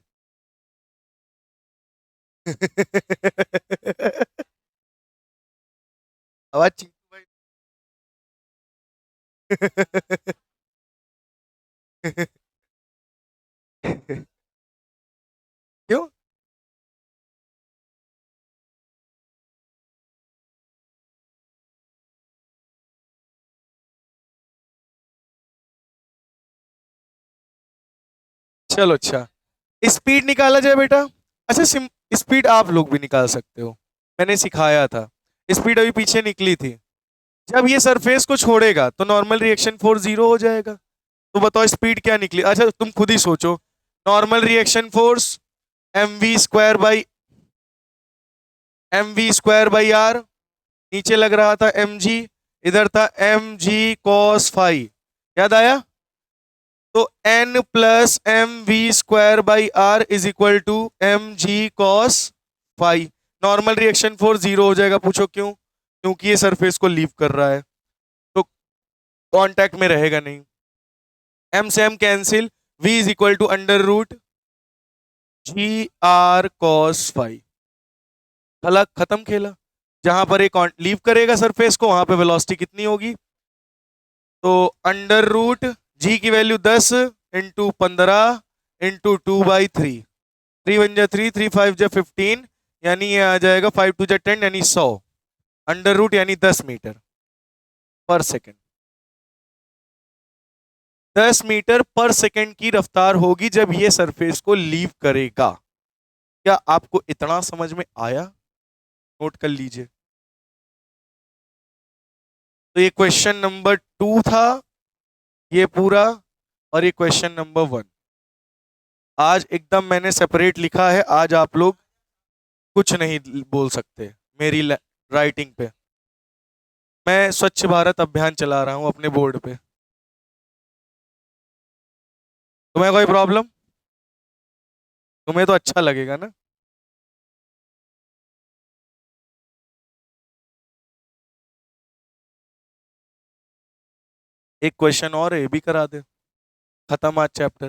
Speaker 1: आवाज चीकू भाई। क्यों? चलो अच्छा, स्पीड निकाला जाए बेटा। अच्छा स्पीड आप लोग भी निकाल सकते हो, मैंने सिखाया था। स्पीड अभी पीछे निकली थी। जब ये सरफेस को छोड़ेगा तो नॉर्मल रिएक्शन फोर्स जीरो हो जाएगा। तो बताओ स्पीड क्या निकली? अच्छा तुम खुद ही सोचो। Normal reaction force mv square by R, नीचे लग रहा था mg, इधर था mg cos फाई। याद आया? तो n plus mv square by R is equal to mg cos phi. Normal reaction force zero हो जाएगा। पूछो क्यों? क्योंकि ये सरफेस को लीव कर रहा है, तो कांटेक्ट में रहेगा नहीं। m से m cancel, v is equal to under root g r cos phi. खला खत्म खेला। जहां पर एक लीव करेगा सरफेस को, वहां पे वेलोसिटी कितनी होगी? तो अंडर रूट, g की वैल्यू 10 इंटू 15 इंटू 2/3। 3 × 1 = 3, 3 × 5 = 15, यानी ये आ जाएगा 5 × 2 = 10, यानी 100। अंडर रूट यानी 10 मीटर पर सेकेंड। 10 मीटर पर सेकेंड की रफ्तार होगी जब ये सरफेस को लीव करेगा। क्या आपको इतना समझ में आया? नोट कर लीजिए। तो ये क्वेश्चन नंबर 2 था, ये पूरा, और ये क्वेश्चन नंबर 1। आज एकदम मैंने सेपरेट लिखा है, आज आप लोग कुछ नहीं बोल सकते मेरी राइटिंग पे। मैं स्वच्छ भारत अभियान चला रहा हूं अपने बोर्ड पे। तुम्हें कोई प्रॉब्लम? तुम्हें तो अच्छा लगेगा ना। एक क्वेश्चन और है, ये भी करा दे, खत्म आज चैप्टर।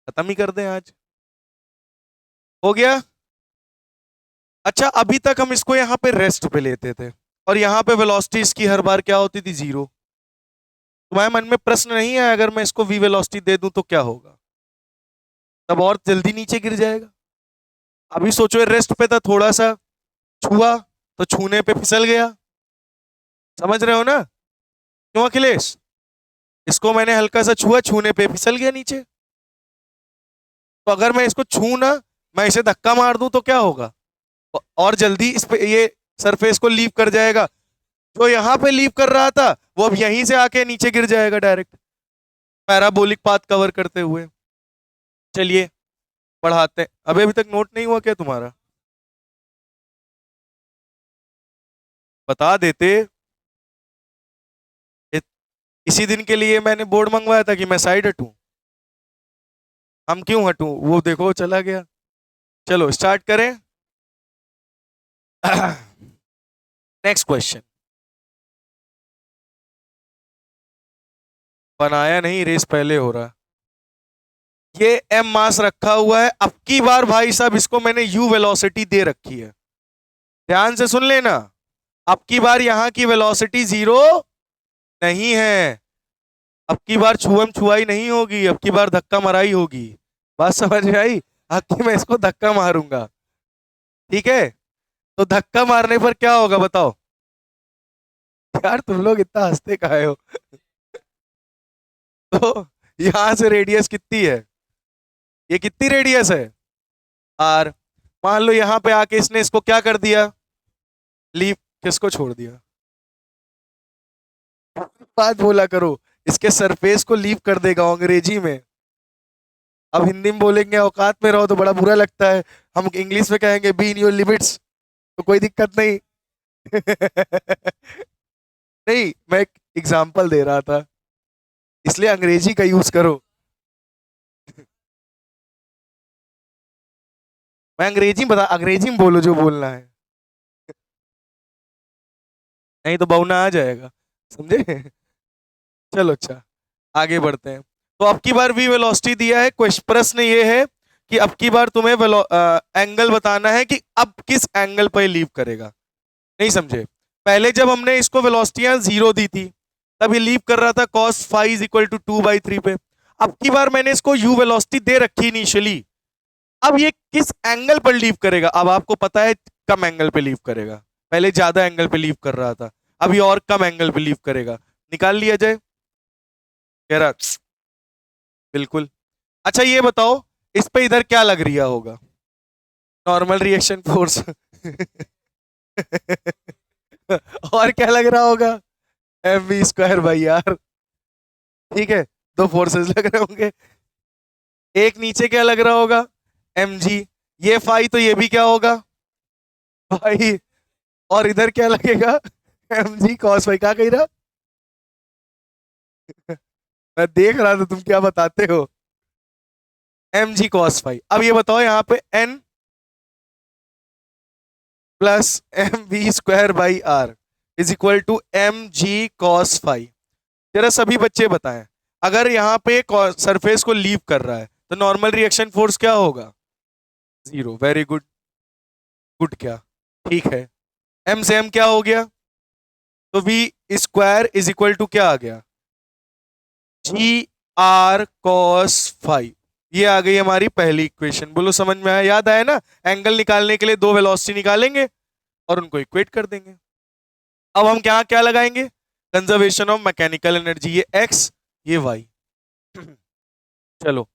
Speaker 1: खत्म ही कर दें आज, हो गया। अच्छा अभी तक हम इसको यहाँ पे रेस्ट पे लेते थे, और यहाँ पे वेलोसिटी इसकी हर बार क्या होती थी? जीरो। तुम्हारे मन में प्रश्न नहीं है अगर मैं इसको वी वेलोसिटी दे दूं तो क्या होगा? तब और जल्दी नीचे गिर जाएगा। अभी सोचो रेस्ट पे था, थोड़ा सा छुआ तो छूने पे फिसल गया। समझ रहे हो ना? क्यों अखिलेश? इसको मैंने हल्का सा छुआ, छूने पे फिसल गया नीचे। तो अगर मैं इसको छू ना, मैं इसे धक्का मार दूं तो क्या होगा? और जल्दी इस पे ये सरफेस को लीव कर जाएगा। जो यहां पे लीव कर रहा था वो अब यहीं से आके नीचे गिर जाएगा डायरेक्ट, पैराबोलिक पाथ कवर करते हुए। चलिए पढ़ाते हैं। अभी तक नोट नहीं हुआ क्या तुम्हारा? बता देते। इसी दिन के लिए मैंने बोर्ड मंगवाया था कि मैं साइड हटूं। हम क्यों हटूं? वो देखो चला गया। चलो स्टार्ट करें। Next question. बनाया नहीं, रेस पहले हो रहा। ये एम मास रखा हुआ है, अब की बार भाई साहब इसको मैंने यू वेलोसिटी दे रखी है। ध्यान से सुन लेना, अब की बार यहां की वेलोसिटी जीरो नहीं है। अब की बार छुअम छुआई नहीं होगी, अब की बार धक्का मराई होगी। बात समझ में आई? अब की मैं इसको धक्का मारूंगा, ठीक है? तो धक्का मारने पर क्या होगा बताओ? यार तुम लोग इतना हंसते काहे हो? तो यहां से रेडियस कितनी है? ये कितनी रेडियस है? आर। मान लो यहां पे आके इसने इसको क्या कर दिया? लीव। किसको छोड़ दिया? बात बोला करो, इसके सरफेस को लीव कर देगा अंग्रेजी में। अब हिंदी में बोलेंगे औकात में रहो तो बड़ा बुरा लगता है, हम इंग्लिश में कहेंगे बी इन योर लिमिट्स, तो कोई दिक्कत नहीं। नहीं, मैं एक एग्जाम्पल दे रहा था, इसलिए अंग्रेजी का यूज करो। मैं अंग्रेजी में बोलो जो बोलना है, नहीं तो बौना आ जाएगा, समझे? चलो अच्छा, आगे बढ़ते हैं। तो अब की बार वी वेलोसिटी दिया है, प्रश्न ये है कि अब की बार तुम्हें एंगल बताना है कि अब किस एंगल पर लीव करेगा। नहीं समझे? पहले जब हमने इसको वेलोसिटियां जीरो दी थी तब ये लीव कर रहा था cos five is equal to 2/3 पे। अब की बार मैंने इसको u वेलोसिटी दे रखी इनिशियली, अब ये किस एंगल पर लीव करेगा? अब आपको पता है कम एंगल पे लीव करेगा, पहले ज्यादा एंगल पे लीव कर रहा था, अब ये और कम एंगल पे लीव करेगा। निकाल लिया जाए? कह रहा बिल्कुल। अच्छा ये बताओ, इस पे इधर क्या लग रहा होगा? Normal reaction force. और क्या लग रहा होगा? mv² r। ठीक है, दो फोर्सेस लग रहे होंगे। एक नीचे क्या लग रहा होगा? mg। ये फाई तो ये भी क्या होगा? फाई। और इधर क्या लगेगा? mg cos phi. क्या कह रहा? मैं देख रहा था तुम क्या बताते हो। mg cos phi. अब ये बताओ यहाँ पे n plus mv² r is equal to mg cos phi. जरा सभी बच्चे बताएं, अगर यहाँ पे सरफेस को लीव कर रहा है तो नॉर्मल रिएक्शन फोर्स क्या होगा? जीरो। Very good. गुड क्या? ठीक है। m से m क्या हो गया? तो v² इज इक्वल टू क्या आ गया? g r cos five. ये आ गई हमारी पहली इक्वेशन। बोलो समझ में आया? याद आया ना? एंगल निकालने के लिए दो वेलोसिटी निकालेंगे और उनको इक्वेट कर देंगे। अब हम क्या क्या लगाएंगे? कंजर्वेशन ऑफ मैकेनिकल एनर्जी, ये x ये y। चलो।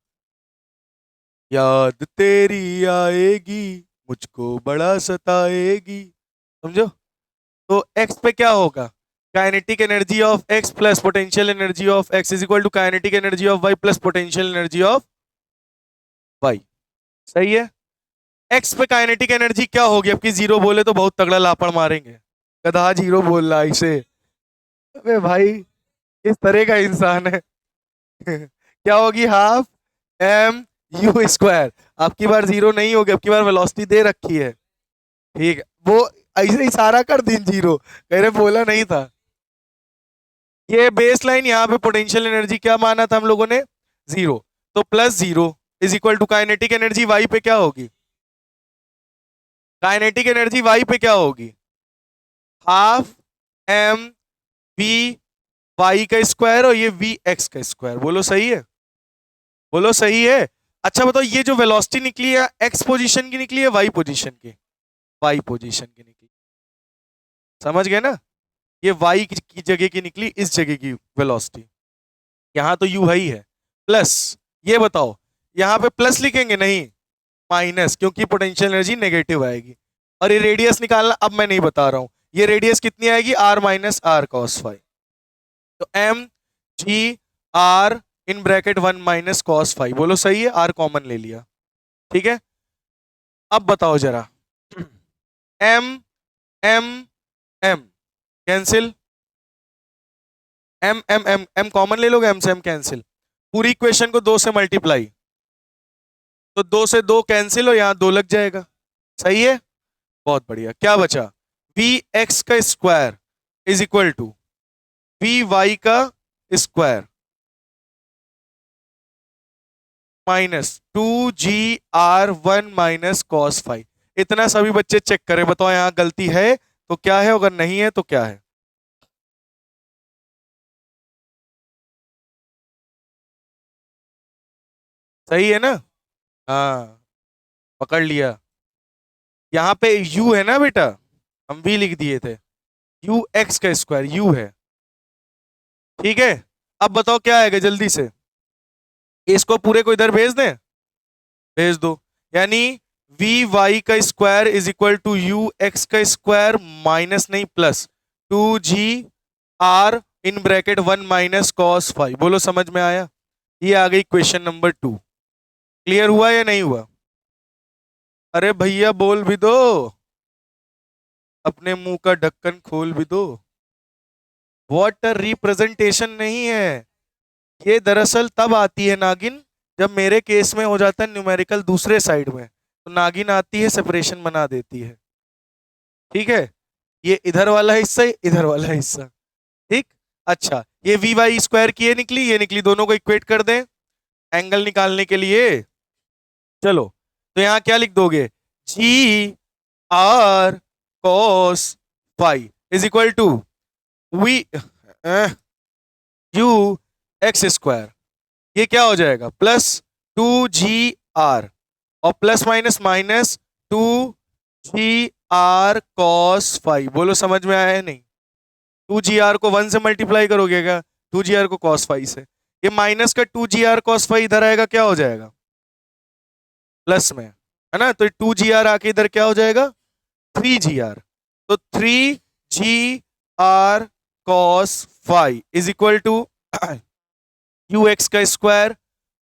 Speaker 1: याद तेरी आएगी मुझको बड़ा सताएगी, समझो? तो x पे क्या होगा? Kinetic energy of x plus potential energy of x is equal to kinetic energy of y plus potential energy of y। सही है? x पे काइनेटिक एनर्जी क्या होगी? अब की जीरो बोले तो बहुत तगड़ा लापड़ मारेंगे, गधा जीरो बोल रहा है इसे। अबे भाई, किस तरह का इंसान है? क्या होगी? Half m u²। आपकी बार जीरो नहीं होगी, आपकी बार वेलोसिटी दे रखी है। ठीक है, वो ऐसे इशारा कर दी जीरो, कह रहे बोला नहीं था। ये बेस लाइन, यहाँ पे पोटेंशियल एनर्जी क्या माना था हम लोगों ने? जीरो। तो plus zero is equal to kinetic energy Y पे क्या होगी? काइनेटिक एनर्जी वाई पे क्या होगी? हाफ m v वाई का स्क्वायर और ये v x का स्क्वायर। बोलो सही है? बोलो सही है? अच्छा बताओ, ये जो वेलोसिटी निकली है x पोजीशन की निकली है y पोजीशन की? y पोजीशन की निकली। समझ गए ना? ये y की जगह की निकली, इस जगह की वेलोसिटी। यहां तो u ही है। प्लस, ये बताओ यहां पे प्लस लिखेंगे? नहीं, माइनस, क्योंकि पोटेंशियल एनर्जी नेगेटिव आएगी। और ये रेडियस निकालना अब मैं नहीं बता रहा हूं, ये रेडियस कितनी आएगी? r minus r cos five. तो m g r in bracket 1 minus cos five. बोलो सही है? r कॉमन ले लिया। ठीक है, अब बताओ जरा, m m m cancel, m common ले लोगे? m से m कैंसिल, पूरी इक्वेशन को दो से मल्टीप्लाई, तो दो से दो कैंसिल हो, यहां दो लग जाएगा। सही है? बहुत बढ़िया। क्या बचा? वी एक्स का square is equal to V Y का square minus 2gr1 minus cos five. इतना सभी बच्चे चेक करें, बताओ यहां गलती है तो क्या है, अगर नहीं है तो क्या है? सही है ना? हाँ, पकड़ लिया। यहां पे u है ना बेटा, हम v लिख दिए थे, u x का स्क्वायर u है। ठीक है, अब बताओ क्या आएगा जल्दी से? इसको पूरे को इधर भेज दें? भेज दो। यानी वी वाई का square is equal to U X का स्क्वायर माइनस नहीं plus 2g r in bracket 1 minus cos five. बोलो समझ में आया? ये आ गई क्वेश्चन नंबर 2। क्लियर हुआ या नहीं हुआ? अरे भैया बोल भी दो, अपने मुंह का ढक्कन खोल भी दो। व्हाट अ रिप्रेजेंटेशन नहीं है ये, दरअसल तब आती है नागिन जब मेरे केस में हो जाता है न्यूमेरिकल दूसरे साइड में, तो नागिन आती है सेपरेशन बना देती है। ठीक है, ये इधर वाला हिस्सा, इधर वाला हिस्सा। ठीक, अच्छा ये वी वाई स्क्वायर की ये निकली, दोनों को इक्वेट कर दें एंगल निकालने के लिए। चलो तो यहां क्या लिख दोगे? G R cos phi is equal to V U X square. ये क्या हो जाएगा? प्लस 2GR और plus minus minus 2GR cos five. बोलो समझ में आया है नहीं? 2GR को 1 से मल्टीप्लाई करोगे क्या? 2GR को कॉस फाइव से, ये माइनस का 2GR कॉस फाइव इधर आएगा, क्या हो जाएगा? प्लस में, है ना? तो 2GR आके इधर क्या हो जाएगा? 3GR। तो 3GR cos five is equal to U X का स्क्वायर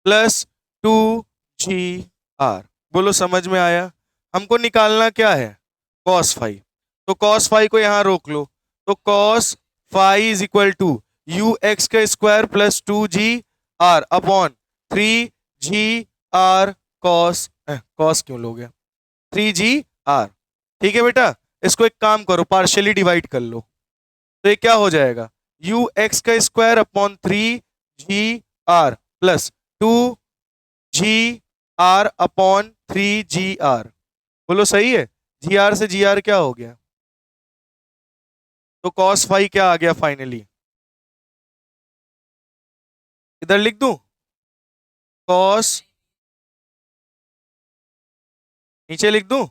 Speaker 1: प्लस 2GR। बोलो समझ में आया? हमको निकालना क्या है? Cos five. तो कॉस फाइव को यहां रोक लो, तो cos five is equal to U X का square plus 2GR upon 3GR cos, cos क्यों लोगे? 3GR। ठीक है बेटा, इसको एक काम करो, पार्शियली डिवाइड कर लो, तो ये क्या हो जाएगा? यू एक्स का square upon 3GR plus 2GR upon 3GR। बोलो सही है? GR से GR क्या हो गया? तो कॉस फाइव क्या आ गया फाइनली? इधर लिख दूं कॉस, नीचे लिख दूं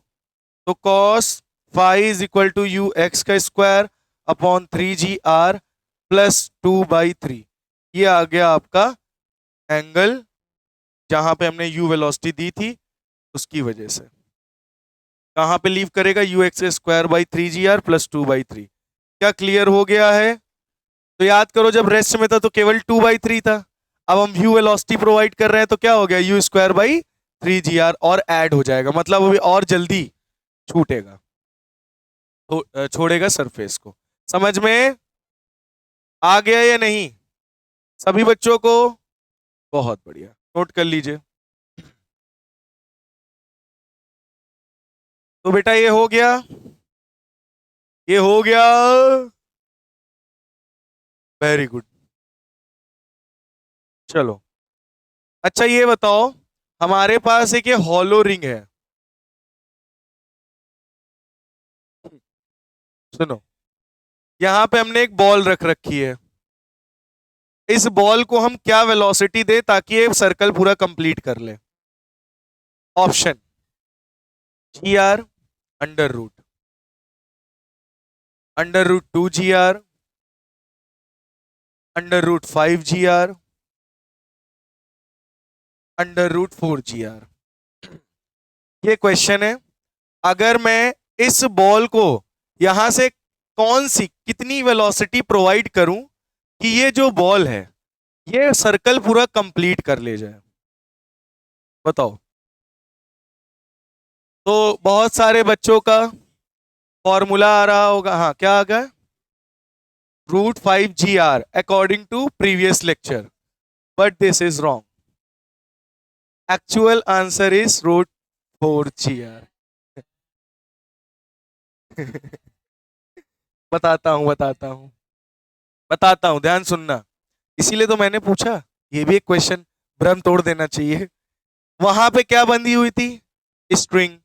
Speaker 1: तो cos five is equal to U X का स्क्वायर अपॉन 3GR प्लस 2/3। ये आ गया आपका एंगल जहां पे हमने यू वेलोसिटी दी थी उसकी वजह से। कहां पे लीव करेगा? You X square by 3GR plus 2/3। क्या क्लियर हो गया है? तो याद करो, जब रेस्ट में था तो केवल 2/3 था, अब हम यू वेलोसिटी प्रोवाइड कर रहे हैं तो क्या हो गया? यू स्क्वायर बाई 3GR और ऐड हो जाएगा, मतलब अभी और जल्दी छूटेगा, तो छोड़ेगा सरफेस को। समझ में आ गया या नहीं सभी बच्चों को? बहुत बढ़िया, नोट कर लीजिए। तो बेटा ये हो गया, ये हो गया, वेरी गुड। चलो अच्छा ये बताओ, हमारे पास एक ये हॉलो रिंग है, सुनो, यहां पे हमने एक बॉल रख रखी है। इस बॉल को हम क्या वेलोसिटी दे ताकि ये सर्कल पूरा कंप्लीट कर ले? Option GR under root 2GR √5GR √4GR। ये क्वेश्चन है, अगर मैं इस बॉल को यहां से कौन सी कितनी वेलोसिटी प्रोवाइड करूं कि ये जो बॉल है ये सर्कल पूरा कंप्लीट कर ले जाए, बताओ। तो बहुत सारे बच्चों का फॉर्मूला आ रहा होगा, हाँ क्या आ गया? √5GR according to previous lecture, but this is wrong. Actual answer is √4GR। बताता हूं, ध्यान सुनना, इसीलिए तो मैंने पूछा, ये भी एक क्वेश्चन भ्रम तोड़ देना चाहिए। वहां पे क्या बंधी हुई थी? स्ट्रिंग।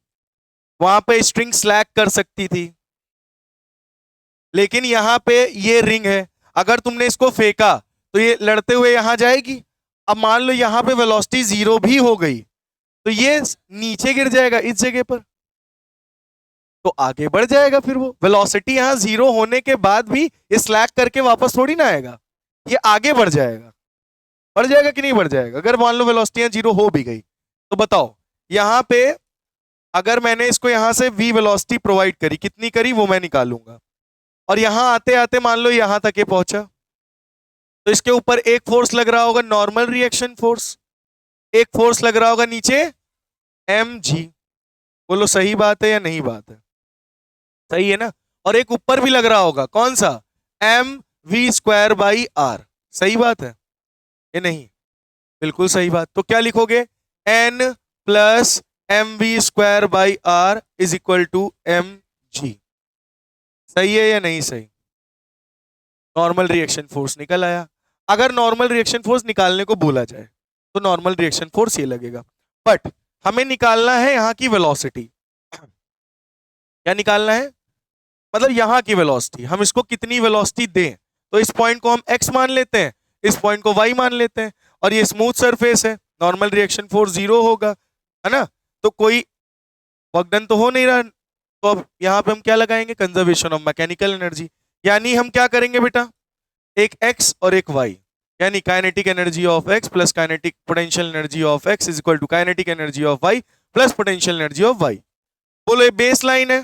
Speaker 1: वहां पे स्ट्रिंग स्लैग कर सकती थी, लेकिन यहां पे ये रिंग है, अगर तुमने इसको फेंका तो ये लड़ते हुए यहां जाएगी। अब मान लो यहां पे वेलोसिटी 0 भी हो गई तो ये नीचे गिर जाएगा इस जगह पर, तो आगे बढ़ जाएगा। फिर वो वेलोसिटी यहां 0 होने के बाद भी ये स्लैग करके वापस थोड़ी ना आएगा, ये आगे बढ़ जाएगा। बढ़ जाएगा कि नहीं बढ़ जाएगा? अगर मान लो वेलोसिटी 0 हो भी गई तो बताओ, यहां पे अगर मैंने इसको यहां से v वेलोसिटी प्रोवाइड करी, कितनी करी वो मैं निकालूंगा, और यहां आते आते मान लो यहां तक ये पहुंचा, तो इसके ऊपर एक फोर्स लग रहा होगा नॉर्मल रिएक्शन फोर्स, एक फोर्स लग रहा होगा नीचे mg। बोलो सही बात है या नहीं बात है? सही है ना। और एक ऊपर भी लग रहा होगा, कौन सा? mv²/r। सही बात है ये? नहीं, बिल्कुल सही बात। तो क्या लिखोगे? n plus mv²/r is equal to mg। सही है या नहीं सही? नॉर्मल रिएक्शन फोर्स निकल आया। अगर नॉर्मल रिएक्शन फोर्स निकालने को बोला जाए तो नॉर्मल रिएक्शन फोर्स ये लगेगा, बट हमें निकालना है यहाँ की वेलोसिटी। क्या निकालना है? मतलब यहाँ की वेलोसिटी, हम इसको कितनी वेलोसिटी दें। तो इस पॉइंट को हम x मान लेते हैं, इस पॉइंट को y मान लेते हैं, और ये स्मूथ सरफेस है, नॉर्मल रिएक्शन फोर्स 0 होगा, है ना। तो कोई वर्क डन तो हो नहीं रहा, तो अब यहाँ पे हम क्या लगाएंगे? Conservation of mechanical energy. यानी हम क्या करेंगे बेटा? एक x और एक y, यानी kinetic energy of x plus kinetic potential energy of x is equal to kinetic energy of y plus potential energy of y। बोलो ये बेस लाइन है,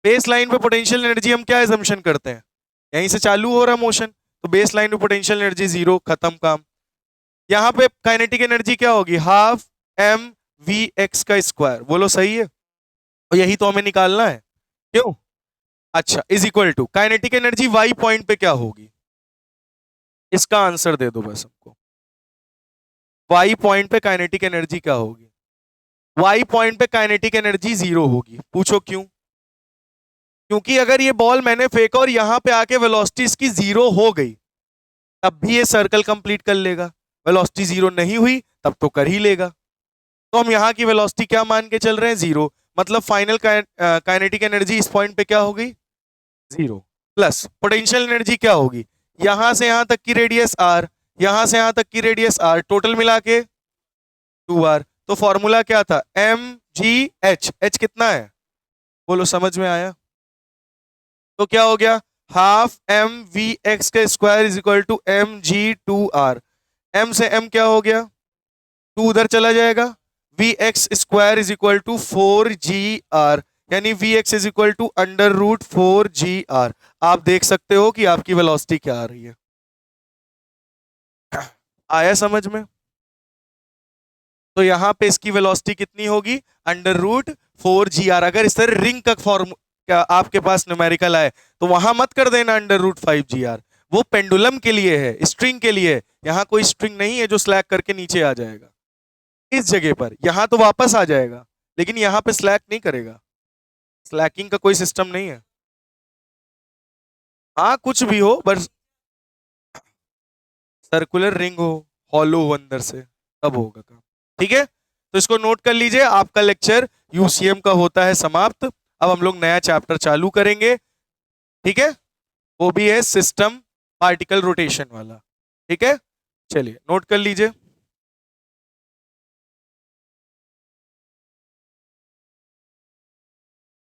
Speaker 1: बेस लाइन पे पोटेंशियल एनर्जी हम क्या एजम्पशन करते हैं? यहीं से चालू हो रहा मोशन, तो बेस लाइन पे पोटेंशियल एनर्जी 0, खत्म काम। यहाँ पे काइनेटिक एनर्जी क्या होगी? हाफ m v x का स्क्वायर। बोलो सही है? और यही तो हमें निकालना है, क्यों? अच्छा, is equal to kinetic energy y point पे क्या होगी? इसका आंसर दे दो बस हमको। y पॉइंट पे काइनेटिक एनर्जी क्या होगी? y पॉइंट पे काइनेटिक एनर्जी 0 होगी। पूछो क्यों? क्योंकि अगर ये बॉल मैंने फेंका और यहां पे आके वेलोसिटी इसकी 0 हो गई, तब भी ये सर्कल कंप्लीट कर लेगा। वेलोसिटी 0 नहीं हुई तब तो कर ही लेगा। तो हम यहाँ की वेलोसिटी क्या मान के चल रहे हैं? 0। मतलब फाइनल काइनेटिक एनर्जी इस पॉइंट पे क्या होगी? 0। प्लस पोटेंशियल एनर्जी क्या होगी? यहां से यहां तक की रेडियस r, यहां से यहां तक की रेडियस r, टोटल मिला के 2r। तो फॉर्मूला क्या था? mgh। h कितना है? बोलो समझ में आया? तो क्या हो गया? हाफ एम वी एक्स का square is equal to M G 2r। m से m क्या हो गया? 2 उधर चला जाएगा। V X square is equal to 4gr, यानी V X is equal to √4gr। आप देख सकते हो कि आपकी वेलोसिटी क्या आ रही है। आया समझ में? तो यहां पे इसकी वेलोसिटी कितनी होगी? √4gr। अगर इस तरह रिंग का फॉर्म क्या आपके पास न्यूमेरिकल आए तो वहां मत कर देना √5gr, वो पेंडुलम के लिए है, स्ट्रिंग के लिए। यहां कोई स्ट्रिंग नहीं है जो स्लैक करके नीचे आ जाएगा। इस जगह पर यहां तो वापस आ जाएगा, लेकिन यहां पे स्लैक नहीं करेगा। स्लैकिंग का कोई सिस्टम नहीं है। हाँ कुछ भी हो, बस सर्कुलर रिंग हो, हॉलो हो अंदर से, तब होगा काम। ठीक है, तो इसको नोट कर लीजिए। आपका लेक्चर यूसीएम का होता है समाप्त। अब हम लोग नया चैप्टर चालू करेंगे। ठीक है, वो भी है सिस्टम पार्टिकल रोटेशन वाला। ठीक है, चलिए नोट कर लीजिए।